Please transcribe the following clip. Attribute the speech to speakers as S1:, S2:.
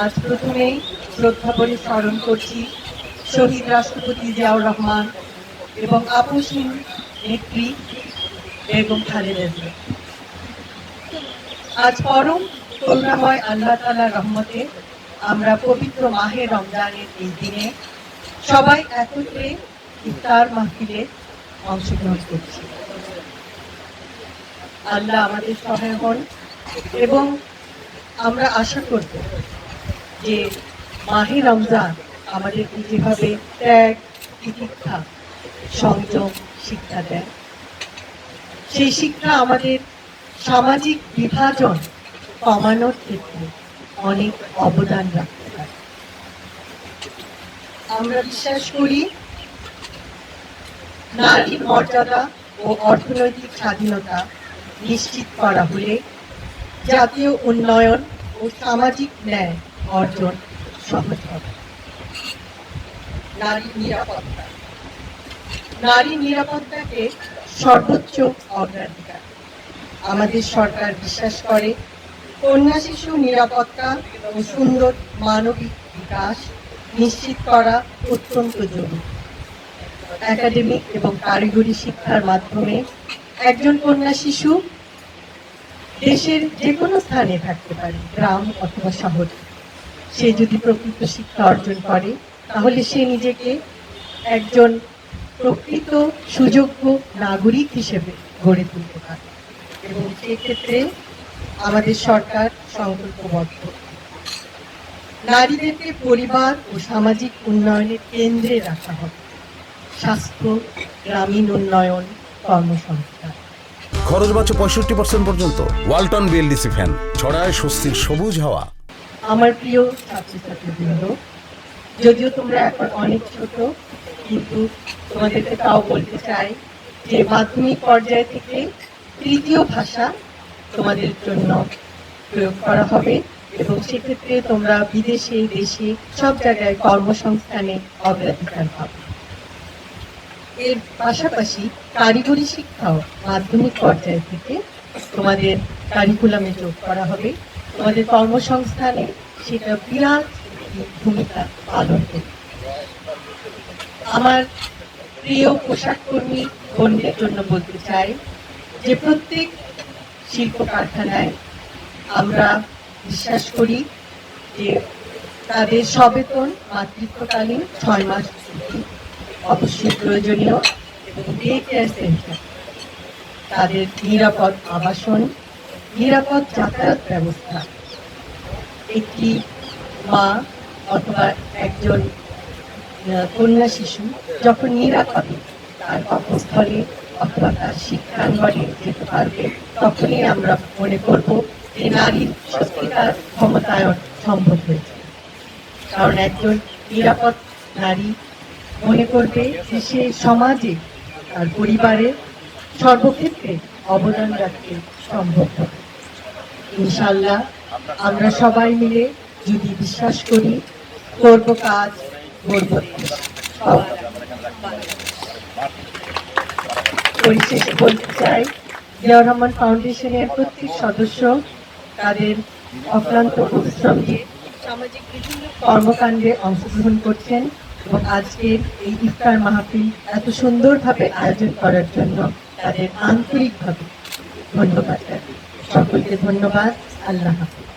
S1: আজ প্রথমেই শ্রদ্ধা করে স্মরণ করছি শহীদ রাষ্ট্রপতি জিয়াউর রহমান এবং আপসহীন নেত্রী বেগম খালেদা জিয়া। আজ পরম করুণাময় আল্লাহ তাআলার রহমতে আমরা পবিত্র মাহে রমজানের এই দিনে সবাই একত্রে ইফতার মাহফিলে অংশগ্রহণ করছি। আল্লাহ আমাদের সহায় হন এবং আমরা আশা করব যে মাহে রমজান আমাদেরকে যেভাবে ত্যাগ, তিতিক্ষা, সংযম শিক্ষা দেয়, সেই শিক্ষা আমাদের সামাজিক বিভাজন কমানোর ক্ষেত্রে অনেক অবদান রাখতে পারে। আমরা বিশ্বাস করি নারীর মর্যাদা ও অর্থনৈতিক স্বাধীনতা নিশ্চিত করা হলে জাতীয় উন্নয়ন ও সামাজিক ন্যায় অর্জন সহজ হবে। নারী নিরাপত্তাকে সর্বোচ্চ অগ্রাধিকার। আমাদের সরকার বিশ্বাস করে কন্যা শিশু নিরাপত্তা ও সুন্দর মানবিক বিকাশ নিশ্চিত করা অত্যন্ত জরুরি। একাডেমিক এবং কারিগরি শিক্ষার মাধ্যমে একজন কন্যা শিশু দেশের যে কোনো স্থানে থাকতে পারে, গ্রাম অথবা শহরে। সে যদি প্রকৃত শিক্ষা অর্জন করে তাহলে সে নিজেকে একজন প্রকৃত সুযোগ্য নাগরিক হিসেবে গড়ে তুলতে পারে এবং সেক্ষেত্রে আমাদের সরকার সংকল্পবদ্ধ। নারীদেরকে পরিবার ও সামাজিক উন্নয়নের কেন্দ্রে রাখা হবে। স্বাস্থ্য, গ্রামীণ উন্নয়ন, কর্মসংস্থান।
S2: খরচ বাঁচে 65% পর্যন্ত। ওয়ালটন বিএলডিসি ফ্যান ছড়ায় স্বস্তির সবুজ হাওয়া।
S1: আমার প্রিয় ছাত্রছাত্রীবৃন্দ, যদিও তোমরা এখন অনেক ছোট, কিন্তু তোমাদেরকে তাও বলতে চাই যে মাধ্যমিক পর্যায় থেকে তৃতীয় ভাষা তোমাদের জন্য প্রয়োগ করা হবে এবং সেক্ষেত্রে তোমরা বিদেশে, দেশে সব জায়গায় কর্মসংস্থানে অগ্রাধিকার পাবে। এর পাশাপাশি কারিগরি শিক্ষাও মাধ্যমিক পর্যায় থেকে তোমাদের কারিকুলামে যোগ করা হবে। তোমাদের কর্মসংস্থানে সেটা বিরাট ভূমিকা পালন করবে। আমার প্রিয় পোশাক কর্মী বোনদের জন্য বলতে চাই যে প্রত্যেক শিল্প কারখানায় আমরা বিশ্বাস করি যে তাদের সবেতন মাতৃত্বকালীন 6 মাস ছুটি অবশ্যই প্রয়োজনীয় এবং ডে কেয়ার সেন্টার, তাদের নিরাপদ আবাসন, নিরাপদ যাতায়াত ব্যবস্থা। একটি মা অথবা একজন কন্যা শিশু যখন নিরাপদে তার কর্মস্থলে অথবা তার শিক্ষাঙ্গনে যেতে পারবে, তখনই আমরা মনে করব যে নারীর সত্যিকার ক্ষমতায়ন সম্ভব হয়েছে। কারণ একজন নিরাপদ নারী মনে করবে যে সে সমাজে, তার পরিবারে সর্বক্ষেত্রে অবদান রাখতে সম্ভব হবে। ইনশাআল্লাহ আমরা সবাই মিলে যদি বিশ্বাস করি, করব কাজ, করব দেশ। পরিশেষে বলতে চাই, জিয়াউর রহমান ফাউন্ডেশনের প্রত্যেক সদস্য তাদের অক্লান্ত পরিশ্রম দিয়ে সামাজিক বিভিন্ন কর্মকাণ্ডে অংশগ্রহণ করছেন এবং আজকের এই ইফতার মাহফিল এত সুন্দরভাবে আয়োজন করার জন্য তাদের আন্তরিকভাবে ধন্যবাদ। সকলকে ধন্যবাদ। আল্লাহ হাফেজ।